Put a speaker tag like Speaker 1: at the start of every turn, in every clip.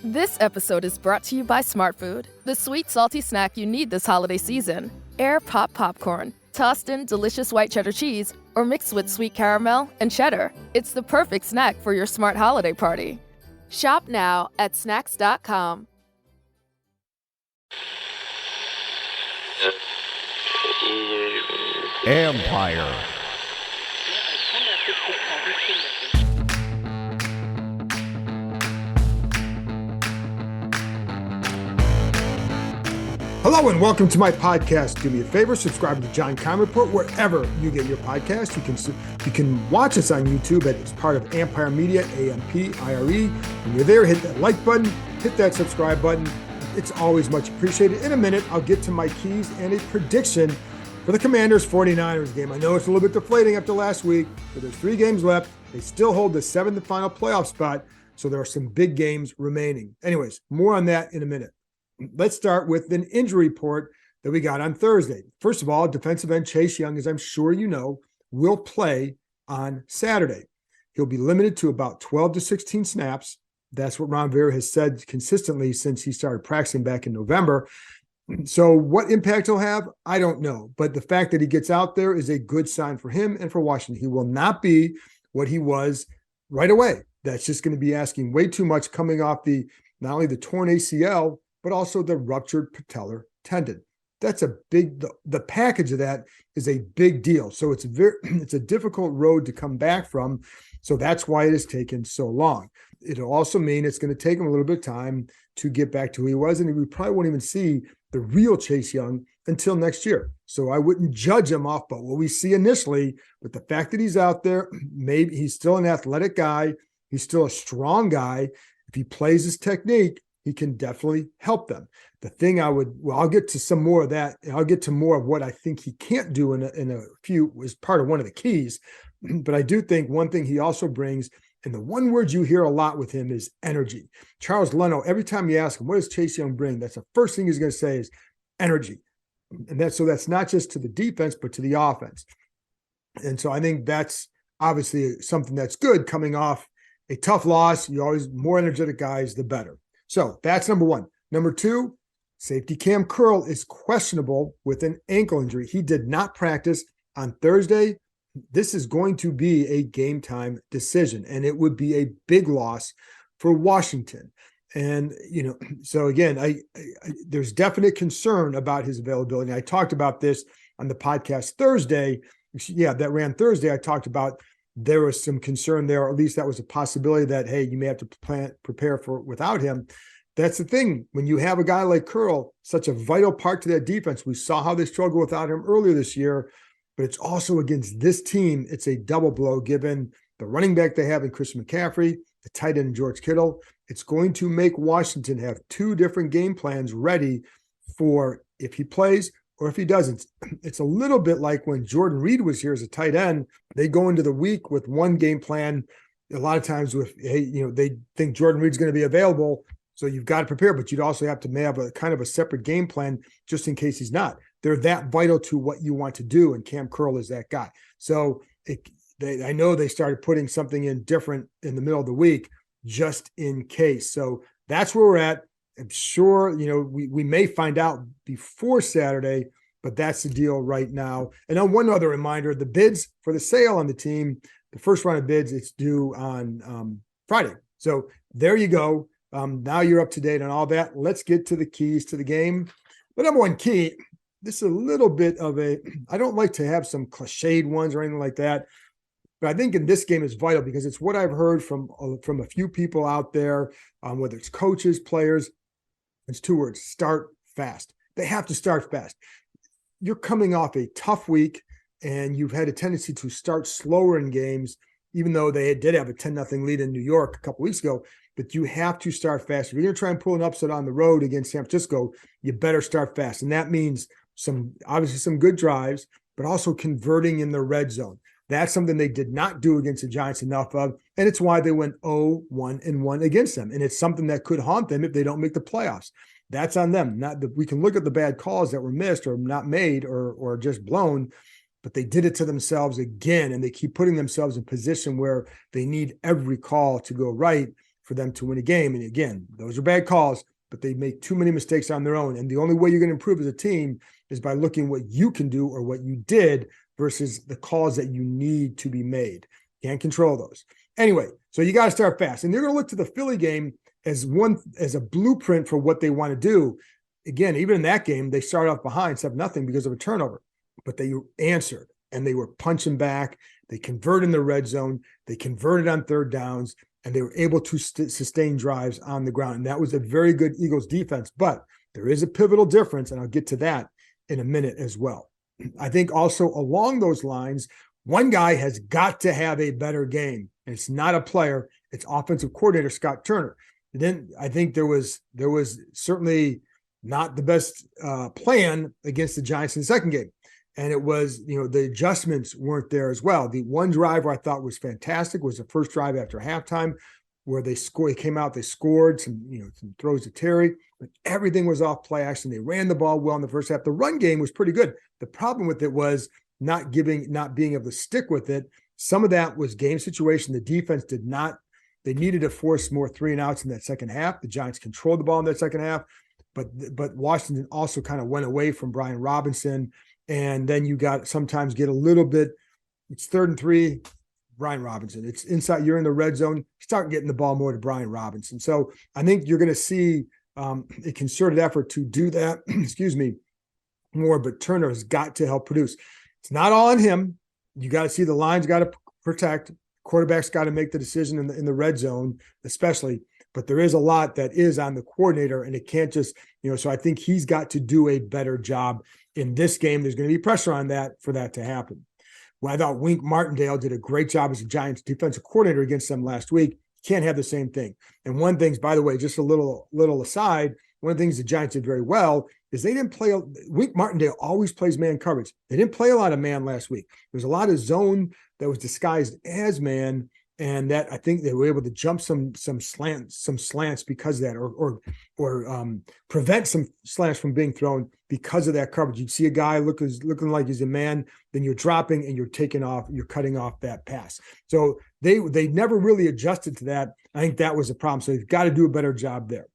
Speaker 1: This episode is brought to you by Smart Food, the sweet, salty snack you need this holiday season. Air Pop Popcorn, tossed in delicious white cheddar cheese, or mixed with sweet caramel and cheddar. It's the perfect snack for your smart holiday party. Shop now at snacks.com.
Speaker 2: Empire.
Speaker 3: Hello and welcome to my podcast. Do me a favor, subscribe to the John Kam Report wherever you get your podcast. You can watch us on YouTube as part of Empire Media, AMPIRE. When you're there, hit that like button, hit that subscribe button. It's always much appreciated. In a minute, I'll get to my keys and a prediction for the Commanders 49ers game. I know it's a little bit deflating after last week, but there's 3 games left. They still hold the 7th and final playoff spot, so there are some big games remaining. Anyways, more on that in a minute. Let's start with an injury report that we got on Thursday. First of all, defensive end Chase Young, as I'm sure you know, will play on Saturday. He'll be limited to about 12 to 16 snaps. That's what Ron Rivera has said consistently since he started practicing back in November. So what impact he'll have, I don't know. But the fact that he gets out there is a good sign for him and for Washington. He will not be what he was right away. That's just going to be asking way too much coming off not only the torn ACL, but also the ruptured patellar tendon. That's a big, the package of that is a big deal. So it's a difficult road to come back from. So that's why it has taken so long. It'll also mean it's going to take him a little bit of time to get back to who he was. And we probably won't even see the real Chase Young until next year. So I wouldn't judge him off, but what we see initially with the fact that he's out there, maybe he's still an athletic guy. He's still a strong guy. If he plays his technique, he can definitely help them. The thing I'll get to some more of that. I'll get to more of what I think he can't do in a few is part of one of the keys. But I do think one thing he also brings, and the one word you hear a lot with him is energy. Charles Leno, every time you ask him, what does Chase Young bring? That's the first thing he's going to say is energy. And that's not just to the defense, but to the offense. And so I think that's obviously something that's good coming off a tough loss. You always more energetic guys, the better. So that's number one. Number two, safety Kam Curl is questionable with an ankle injury. He did not practice on Thursday. This is going to be a game time decision, and it would be a big loss for Washington. And, so again, there's definite concern about his availability. I talked about this on the podcast Thursday. Yeah, that ran Thursday. I talked about there was some concern there, or at least that was a possibility that, hey, you may have to prepare for without him. That's the thing. When you have a guy like Curl, such a vital part to that defense, we saw how they struggled without him earlier this year, but it's also against this team. It's a double blow given the running back they have in Christian McCaffrey, the tight end George Kittle. It's going to make Washington have 2 different game plans ready for if he plays or if he doesn't. It's a little bit like when Jordan Reed was here as a tight end. They go into the week with one game plan. A lot of times with, hey, they think Jordan Reed's going to be available, so you've got to prepare, but you'd also have to have a kind of a separate game plan just in case he's not. They're that vital to what you want to do, and Kam Curl is that guy. So I know they started putting something in different in the middle of the week just in case. So that's where we're at. I'm sure, we may find out before Saturday, but that's the deal right now. And on one other reminder, the bids for the sale on the team, the first round of bids, it's due on Friday. So there you go. Now you're up to date on all that. Let's get to the keys to the game. The number one key, this is a little bit of I don't like to have some cliched ones or anything like that, but I think in this game it's vital because it's what I've heard from a few people out there, whether it's coaches, players. It's 2 words: start fast. They have to start fast. You're coming off a tough week, and you've had a tendency to start slower in games, even though they did have a 10-0 lead in New York a couple weeks ago. But you have to start fast. If you're going to try and pull an upset on the road against San Francisco, you better start fast. And that means obviously some good drives, but also converting in the red zone. That's something they did not do against the Giants enough of, and it's why they went 0-1-1 against them. And it's something that could haunt them if they don't make the playoffs. That's on them. We can look at the bad calls that were missed or not made or just blown, but they did it to themselves again, and they keep putting themselves in position where they need every call to go right. for them to win a game. And again, those are bad calls, but they make too many mistakes on their own. And the only way you're going to improve as a team is by looking what you can do or what you did versus the calls that you need to be made. Can't control those. Anyway, so you got to start fast. And they're going to look to the Philly game as a blueprint for what they want to do. Again, even in that game, they started off behind 7-0 because of a turnover, but they answered and they were punching back. They converted in the red zone. They converted on third downs, and they were able to sustain drives on the ground. And that was a very good Eagles defense. But there is a pivotal difference, and I'll get to that in a minute as well. I think also along those lines, one guy has got to have a better game, and it's not a player. It's offensive coordinator Scott Turner. And then I think there was certainly not the best plan against the Giants in the second game. And it was, the adjustments weren't there as well. The one drive where I thought was fantastic was the first drive after halftime where they came out, they scored some throws to Terry, but everything was off play action. They ran the ball well in the first half. The run game was pretty good. The problem with it was not being able to stick with it. Some of that was game situation. The defense they needed to force more 3-and-outs in that second half. The Giants controlled the ball in that second half, but Washington also kind of went away from Brian Robinson. And then you sometimes get a little bit, it's 3rd and 3, Brian Robinson. It's inside, you're in the red zone, start getting the ball more to Brian Robinson. So I think you're going to see a concerted effort to do that, more, but Turner has got to help produce. It's not all on him. You got to see the line's got to protect. Quarterback's got to make the decision in the red zone, especially. But there is a lot that is on the coordinator, and it can't just, so I think he's got to do a better job in this game. There's going to be pressure on that for that to happen. Well, I thought Wink Martindale did a great job as a Giants defensive coordinator against them last week. Can't have the same thing. And one thing, by the way, just a little aside, one of the things the Giants did very well is they didn't play. Wink Martindale always plays man coverage. They didn't play a lot of man last week. There's a lot of zone that was disguised as man, and that I think they were able to jump some slants because of that, or prevent some slants from being thrown because of that coverage. You'd see a guy looking like he's a man, then you're dropping and you're cutting off that pass. So they never really adjusted to that. I think that was a problem. So they've got to do a better job there.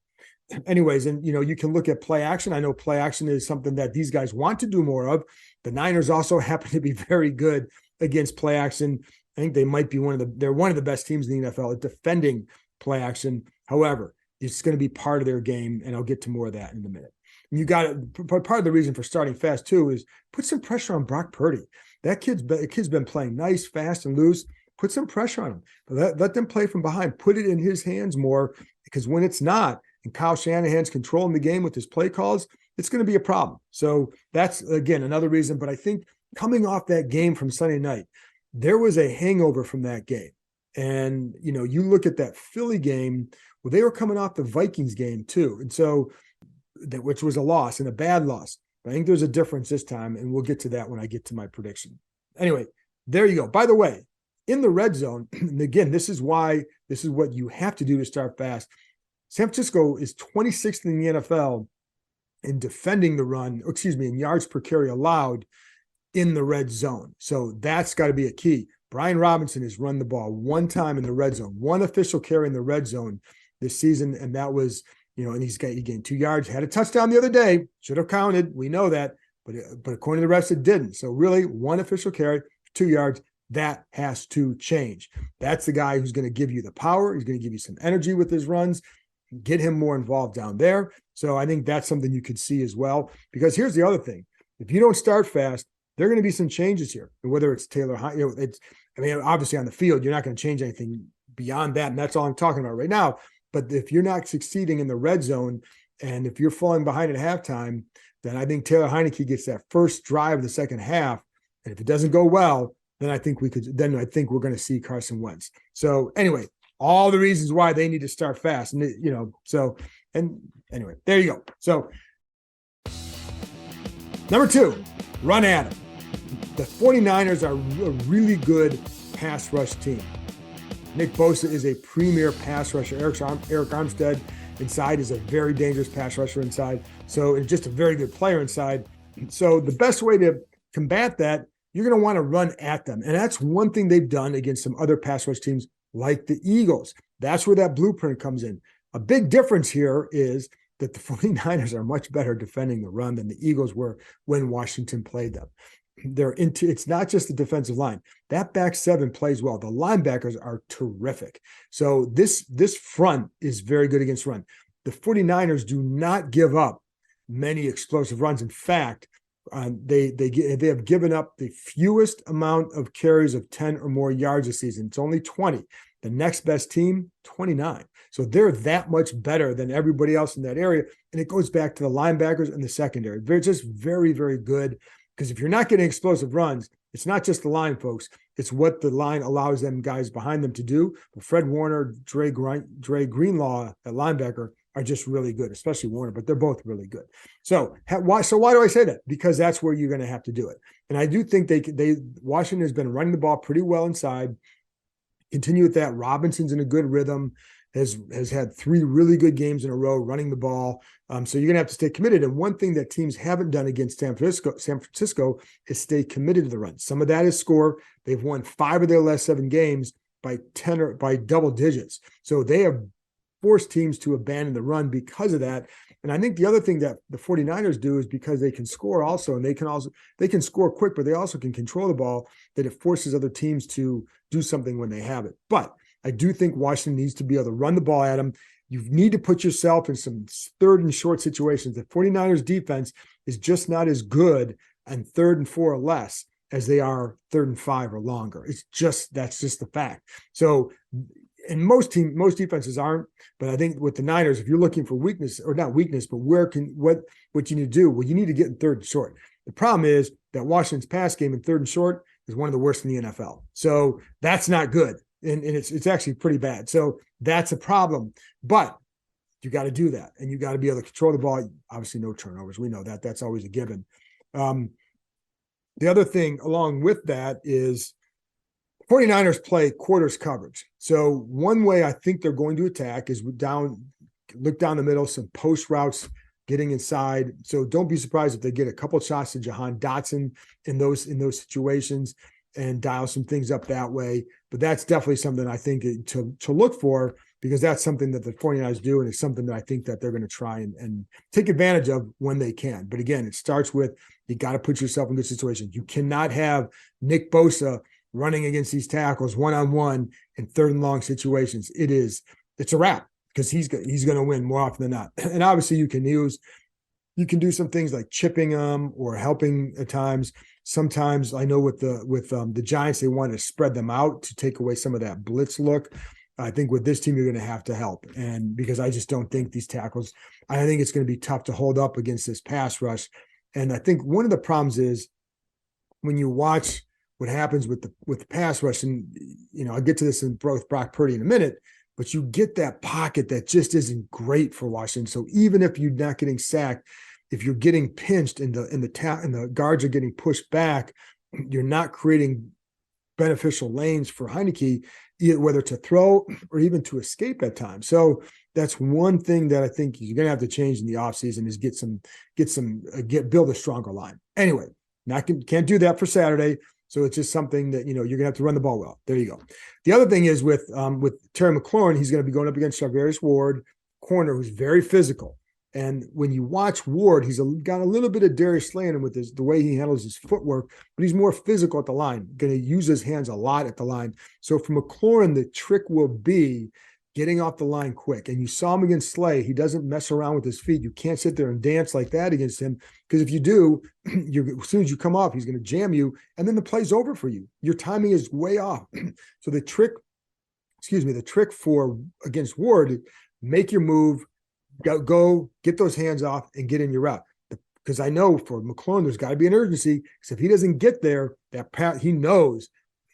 Speaker 3: Anyways, and you can look at play action. I know play action is something that these guys want to do more of. The Niners also happen to be very good against play action. I think they might be they're one of the best teams in the NFL at defending play action. However, it's going to be part of their game, and I'll get to more of that in a minute. And part of the reason for starting fast too is put some pressure on Brock Purdy. That kid's been playing nice, fast, and loose. Put some pressure on him. Let them play from behind. Put it in his hands more, because when it's not, and Kyle Shanahan's controlling the game with his play calls, it's going to be a problem. So that's, again, another reason. But I think coming off that game from Sunday night, there was a hangover from that game. And, you look at that Philly game, well, they were coming off the Vikings game too. And so, which was a loss and a bad loss. But I think there's a difference this time, and we'll get to that when I get to my prediction. Anyway, there you go. By the way, in the red zone, and again, this is what you have to do to start fast. San Francisco is 26th in the NFL in defending the run, in yards per carry allowed in the red zone. So that's got to be a key. Brian Robinson has run the ball one time in the red zone, one official carry in the red zone this season. And that was, and he gained 2 yards, had a touchdown the other day, should have counted. We know that, but according to the rest, it didn't. So really one official carry, 2 yards, that has to change. That's the guy who's going to give you the power. He's going to give you some energy with his runs, get him more involved down there. So I think that's something you could see as well, because here's the other thing. If you don't start fast, there are going to be some changes here, whether it's Taylor, obviously on the field, you're not going to change anything beyond that. And that's all I'm talking about right now. But if you're not succeeding in the red zone, and if you're falling behind at halftime, then I think Taylor Heineke gets that first drive of the second half. And if it doesn't go well, then I think we're going to see Carson Wentz. So anyway, all the reasons why they need to start fast. And, anyway, there you go. So number 2, run at him. The 49ers are a really good pass rush team. Nick Bosa is a premier pass rusher. Eric Armstead inside is a very dangerous pass rusher inside. So it's just a very good player inside. So the best way to combat that, you're going to want to run at them. And that's one thing they've done against some other pass rush teams like the Eagles. That's where that blueprint comes in. A big difference here is that the 49ers are much better defending the run than the Eagles were when Washington played them. It's not just the defensive line. That back seven plays well. The linebackers are terrific. So this front is very good against run. The 49ers do not give up many explosive runs. In fact, they have given up the fewest amount of carries of 10 or more yards this season. It's only 20. The next best team, 29. So they're that much better than everybody else in that area. And it goes back to the linebackers and the secondary. They're just very, very good. Because if you're not getting explosive runs, it's not just the line, folks. It's what the line allows them guys behind them to do. But Fred Warner, Dre Greenlaw at linebacker are just really good, especially Warner, but they're both really good. So why do I say that? Because that's where you're going to have to do it. And I do think Washington has been running the ball pretty well inside. Continue with that. Robinson's in a good rhythm, has had 3 really good games in a row running the ball. So you're going to have to stay committed. And one thing that teams haven't done against San Francisco is stay committed to the run. Some of that is score. They've won 5 of their last 7 games by 10 or by double digits. So they have forced teams to abandon the run because of that. And I think the other thing that the 49ers do is because they can score also, and they can score quick, but they also can control the ball, that it forces other teams to do something when they have it. But I do think Washington needs to be able to run the ball at them. You need to put yourself in some third and short situations. The 49ers defense is just not as good on 3rd and 4 or less as they are 3rd and 5 or longer. That's just the fact. So, and most defenses aren't, but I think with the Niners, if you're looking for weakness, or not weakness, but what you need to do, well, you need to get in 3rd and short. The problem is that Washington's pass game in 3rd and short is one of the worst in the NFL. So that's not good. And it's actually pretty bad. So that's a problem. But you got to do that. And you got to be able to control the ball. Obviously, no turnovers. We know that. That's always a given. The other thing along with that is 49ers play quarters coverage. So one way I think they're going to attack is look down the middle, some post routes, getting inside. So don't be surprised if they get a couple shots to Jahan Dotson in those situations and dial some things up that way. But that's definitely something I think to look for, because that's something that the 49ers do, and it's something that I think that they're going to try and take advantage of when they can. But again, it starts with you got to put yourself in good situations. You cannot have Nick Bosa running against these tackles one-on-one in 3rd and long situations. It's a wrap, because he's going to win more often than not. And obviously you can do some things like chipping them or helping at times. Sometimes I know with the Giants, they want to spread them out to take away some of that blitz look. I think with this team, you're going to have to help. And because I just don't think these tackles, I think it's going to be tough to hold up against this pass rush. And I think one of the problems is when you watch what happens with the pass rush, and I'll get to this in both Brock Purdy in a minute, but you get that pocket that just isn't great for Washington. So even if you're not getting sacked, if you're getting pinched and the guards are getting pushed back, you're not creating beneficial lanes for Heineke, whether to throw or even to escape at times. So that's one thing that I think you're going to have to change in the offseason is build a stronger line. Anyway, can't do that for Saturday. So it's just something that, you're going to have to run the ball well. There you go. The other thing is with Terry McLaurin, he's going to be going up against Charvarius Ward, corner, who's very physical. And when you watch Ward, he's got a little bit of Darius Slay in him with the way he handles his footwork, but he's more physical at the line, going to use his hands a lot at the line. So for McLaurin, the trick will be getting off the line quick. And you saw him against Slay. He doesn't mess around with his feet. You can't sit there and dance like that against him, because if you do, as soon as you come off, he's going to jam you, and then the play's over for you. Your timing is way off. So the trick for against Ward, make your move, go get those hands off and get in your route. Because I know for McLaurin, there's got to be an urgency, because if he doesn't get there, he knows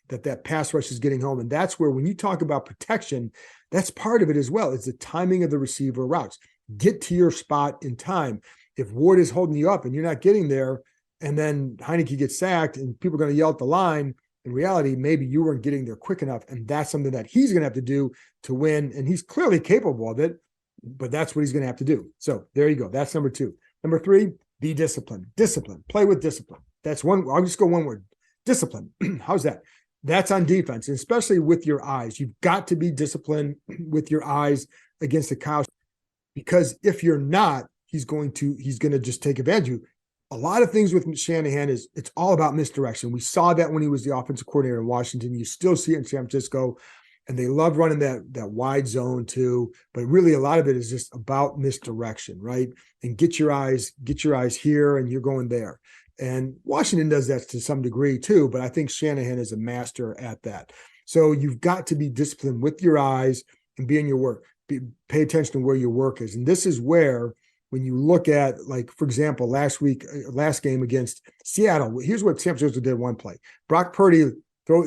Speaker 3: that pass rush is getting home. And that's where, when you talk about protection, that's part of it as well. It's the timing of the receiver routes. Get to your spot in time. If Ward is holding you up and you're not getting there, and then Heineke gets sacked and people are going to yell at the line, in reality, maybe you weren't getting there quick enough. And that's something that he's going to have to do to win. And he's clearly capable of it, but that's what he's going to have to do. So there you go. That's number 2. Number 3, be disciplined. Discipline. Play with discipline. That's one. I'll just go one word. Discipline. How's that? That's on defense, and especially with your eyes. You've got to be disciplined with your eyes against the Kyle, because if you're not, he's going to just take advantage of you. A lot of things with Shanahan is it's all about misdirection. We saw that when he was the offensive coordinator in Washington. You still see it in San Francisco, and they love running that wide zone too. But really, a lot of it is just about misdirection, right? And get your eyes here, and you're going there. And Washington does that to some degree too, but I think Shanahan is a master at that. So you've got to be disciplined with your eyes and be in your work. Pay attention to where your work is. And this is where, when you look at, like, for example, last game against Seattle, here's what San Francisco did one play. Brock Purdy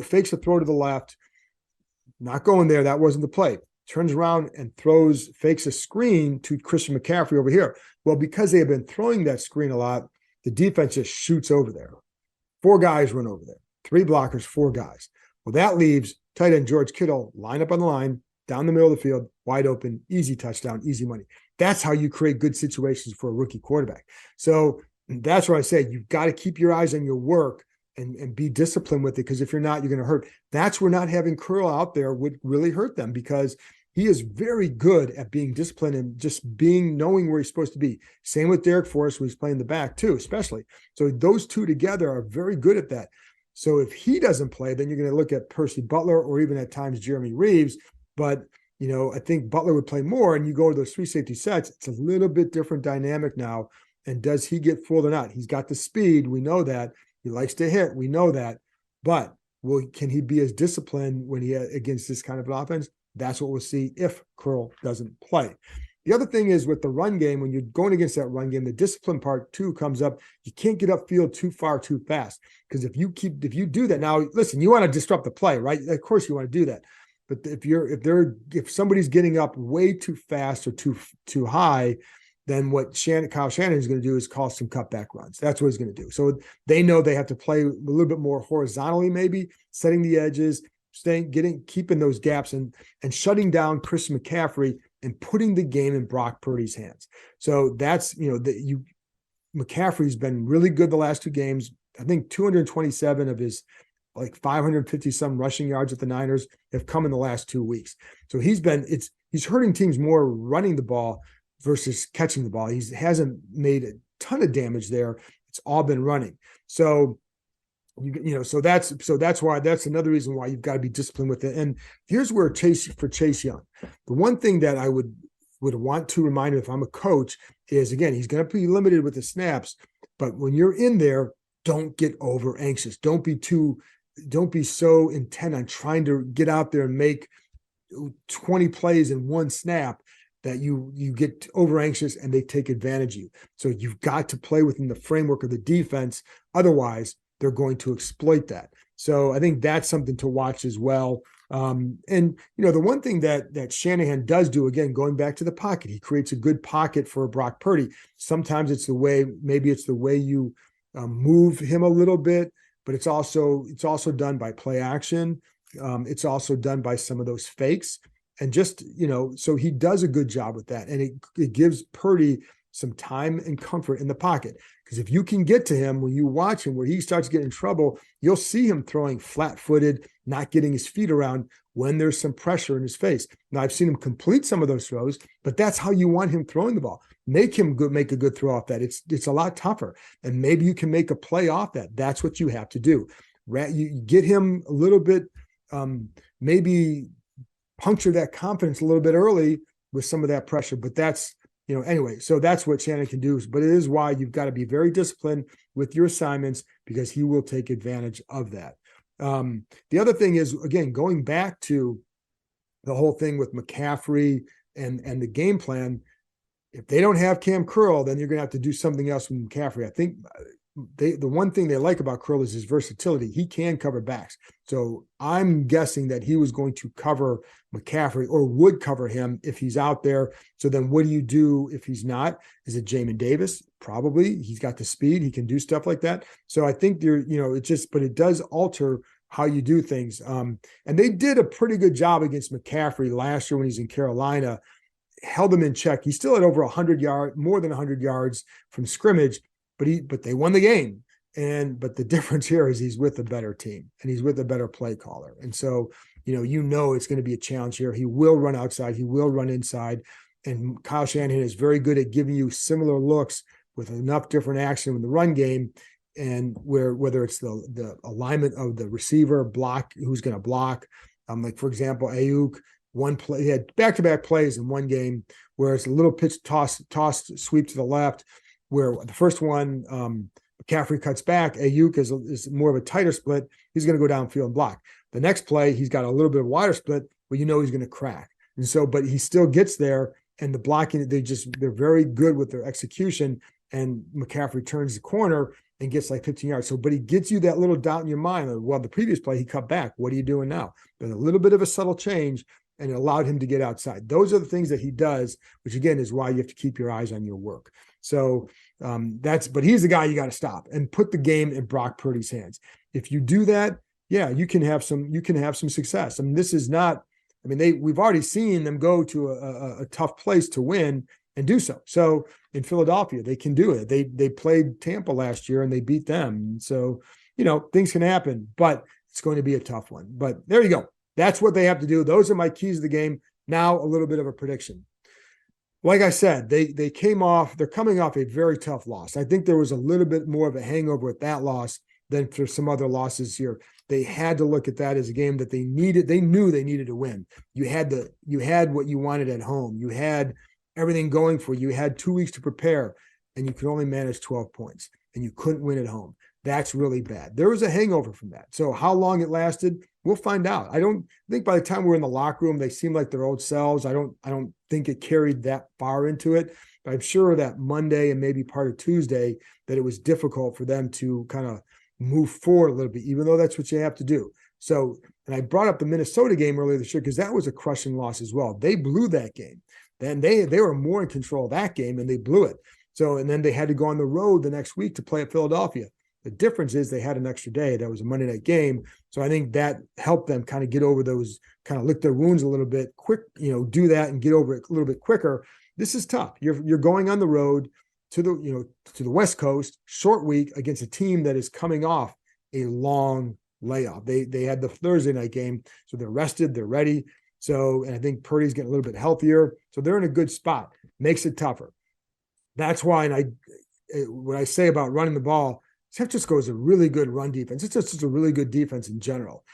Speaker 3: fakes a throw to the left, not going there. That wasn't the play. Turns around and fakes a screen to Christian McCaffrey over here. Well, because they have been throwing that screen a lot, the defense just shoots over there. 4 guys run over there. 3 blockers, 4 guys. Well, that leaves tight end George Kittle line up on the line, down the middle of the field, wide open, easy touchdown, easy money. That's how you create good situations for a rookie quarterback. So that's where I say you've got to keep your eyes on your work and be disciplined with it, because if you're not, you're going to hurt. That's where not having Curl out there would really hurt them, because he is very good at being disciplined and just knowing where he's supposed to be. Same with Derek Forrest, who's playing the back too, especially. So those two together are very good at that. So if he doesn't play, then you're going to look at Percy Butler or even at times Jeremy Reeves. But, I think Butler would play more, and you go to those 3 safety sets, it's a little bit different dynamic now. And does he get fooled or not? He's got the speed. We know that. He likes to hit. We know that. But can he be as disciplined when against this kind of an offense? That's what we'll see if Curl doesn't play. The other thing is with the run game, when you're going against that run game, the discipline part too comes up. You can't get upfield too far too fast, because if you do that, now listen, you want to disrupt the play, right? Of course you want to do that. But if somebody's getting up way too fast or too high, then what Kyle Shanahan is going to do is call some cutback runs. That's what he's going to do. So they know they have to play a little bit more horizontally, maybe setting the edges, keeping those gaps and shutting down Chris McCaffrey and putting the game in Brock Purdy's hands. So that's, McCaffrey's been really good the last 2 games. I think 227 of his 550 some rushing yards at the Niners have come in the last 2 weeks. So he's hurting teams more running the ball versus catching the ball. He hasn't made a ton of damage there. It's all been running. So so that's why, that's another reason why you've got to be disciplined with it. And here's where Chase Young, the one thing that I would want to remind him if I'm a coach is, again, he's going to be limited with the snaps, but when you're in there, don't get over anxious. Don't be so intent on trying to get out there and make 20 plays in one snap that you get over anxious and they take advantage of you. So you've got to play within the framework of the defense. Otherwise, they're going to exploit that. So I think that's something to watch as well. And the one thing that Shanahan does do, again, going back to the pocket, he creates a good pocket for Brock Purdy. Sometimes it's the way you move him a little bit, but it's also done by play action. It's also done by some of those fakes, and just, so he does a good job with that. And it gives Purdy some time and comfort in the pocket. Because if you can get to him, when you watch him, where he starts to get in trouble, you'll see him throwing flat-footed, not getting his feet around when there's some pressure in his face. Now, I've seen him complete some of those throws, but that's how you want him throwing the ball. Make him make a good throw off that. It's a lot tougher. And maybe you can make a play off that. That's what you have to do. You get him a little bit, maybe puncture that confidence a little bit early with some of that pressure. But that's, anyway, so that's what Shannon can do. But it is why you've got to be very disciplined with your assignments, because he will take advantage of that. The other thing is, again, going back to the whole thing with McCaffrey and the game plan, if they don't have Kam Curl, then you're going to have to do something else with McCaffrey. I think the one thing they like about Curl is his versatility. He can cover backs. So I'm guessing that he was going to cover McCaffrey, or would cover him if he's out there. So then what do you do if he's not? Is it Jamin Davis? Probably. He's got the speed. He can do stuff like that. So I think but it does alter how you do things. And they did a pretty good job against McCaffrey last year when he's in Carolina, held him in check. He still had over 100 yards, more than 100 yards from scrimmage, but they won the game. But the difference here is he's with a better team and he's with a better play caller. And so, it's going to be a challenge here. He will run outside. He will run inside. And Kyle Shanahan is very good at giving you similar looks with enough different action in the run game, and whether it's the alignment of the receiver block, who's going to block. Like, for example, Ayuk, one play, he had back-to-back plays in one game where it's a little pitch toss sweep to the left, where the first one, McCaffrey cuts back. Ayuk is more of a tighter split. He's going to go downfield and block. The next play, he's got a little bit of wider split, but he's going to crack. And so, but he still gets there, and the blocking, they're very good with their execution. And McCaffrey turns the corner and gets like 15 yards. So, but he gets you that little doubt in your mind. Well, the previous play, he cut back. What are you doing now? But a little bit of a subtle change, and it allowed him to get outside. Those are the things that he does, which again is why you have to keep your eyes on your work. So but he's the guy you got to stop and put the game in Brock Purdy's hands. If you do that, yeah, you can have some success. I mean, this is not, we've already seen them go to a tough place to win and do so. So in Philadelphia, they can do it. They played Tampa last year and they beat them. So, things can happen, but it's going to be a tough one. But there you go. That's what they have to do. Those are my keys to the game. Now a little bit of a prediction. Like I said, they're coming off a very tough loss. I think there was a little bit more of a hangover with that loss than for some other losses here. They had to look at that as a game that they needed. They knew they needed to win. You had what you wanted at home. You had everything going for you. You had 2 weeks to prepare, and you could only manage 12 points, and you couldn't win at home. That's really bad. There was a hangover from that. So how long it lasted, we'll find out. I don't think by the time we're in the locker room, they seem like their old selves. I don't think it carried that far into it. But I'm sure that Monday and maybe part of Tuesday that it was difficult for them to kind of move forward a little bit, even though that's what you have to do. So, and I brought up the Minnesota game earlier this year because that was a crushing loss as well. They blew that game. Then they were more in control of that game and they blew it. So, and then they had to go on the road the next week to play at Philadelphia. The difference is they had an extra day. That was a Monday night game. So I think that helped them kind of get over those, kind of lick their wounds a little bit quick, do that and get over it a little bit quicker. This is tough. You're going on the road to the West Coast, short week against a team that is coming off a long layoff. They had the Thursday night game, so they're rested, they're ready. So, and I think Purdy's getting a little bit healthier. So they're in a good spot. Makes it tougher. That's why, what I say about running the ball, San Francisco is a really good run defense. It's just a really good defense in general.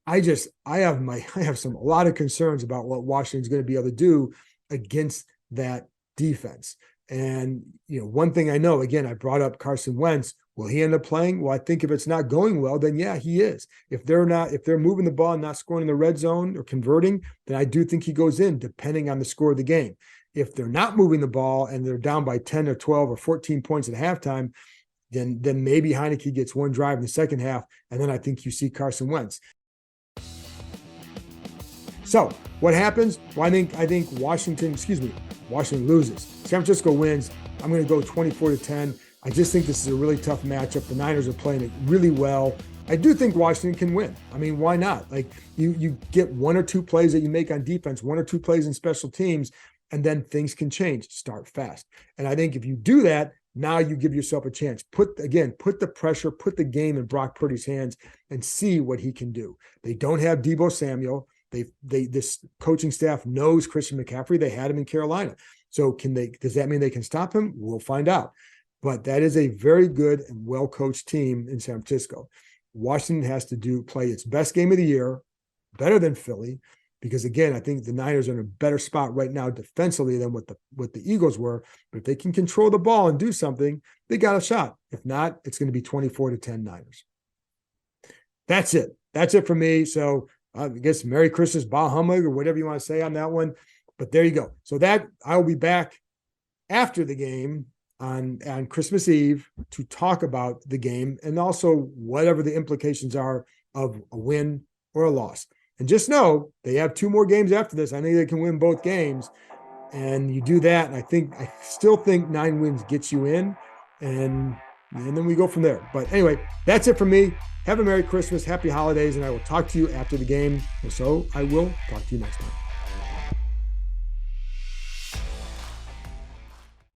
Speaker 3: I have a lot of concerns about what Washington's going to be able to do against that defense. And, one thing I know, again, I brought up Carson Wentz. Will he end up playing? Well, I think if it's not going well, then yeah, he is. If they're moving the ball and not scoring in the red zone or converting, then I do think he goes in, depending on the score of the game. If they're not moving the ball and they're down by 10 or 12 or 14 points at halftime, then maybe Heineke gets one drive in the second half, and then I think you see Carson Wentz. So what happens? Well, I think Washington loses. San Francisco wins. I'm going to go 24-10. I just think this is a really tough matchup. The Niners are playing it really well. I do think Washington can win. I mean, why not? Like you get one or two plays that you make on defense, one or two plays in special teams, and then things can change. Start fast. And I think if you do that, now you give yourself a chance. Put the pressure, put the game in Brock Purdy's hands and see what he can do. They don't have Deebo Samuel. This coaching staff knows Christian McCaffrey. They had him in Carolina. So does that mean they can stop him? We'll find out. But that is a very good and well-coached team in San Francisco. Washington has to play its best game of the year, better than Philly, because again, I think the Niners are in a better spot right now defensively than what the Eagles were. But if they can control the ball and do something, they got a shot. If not, it's going to be 24-10 Niners. That's it. That's it for me. So I guess Merry Christmas, Bah Humbug, or whatever you want to say on that one. But there you go. So that I will be back after the game on Christmas Eve to talk about the game and also whatever the implications are of a win or a loss. And just know they have two more games after this. I think they can win both games. And you do that, and I still think 9 wins gets you in. And then we go from there. But anyway, that's it for me. Have a Merry Christmas, Happy Holidays, and I will talk to you after the game. So I will talk to you next time.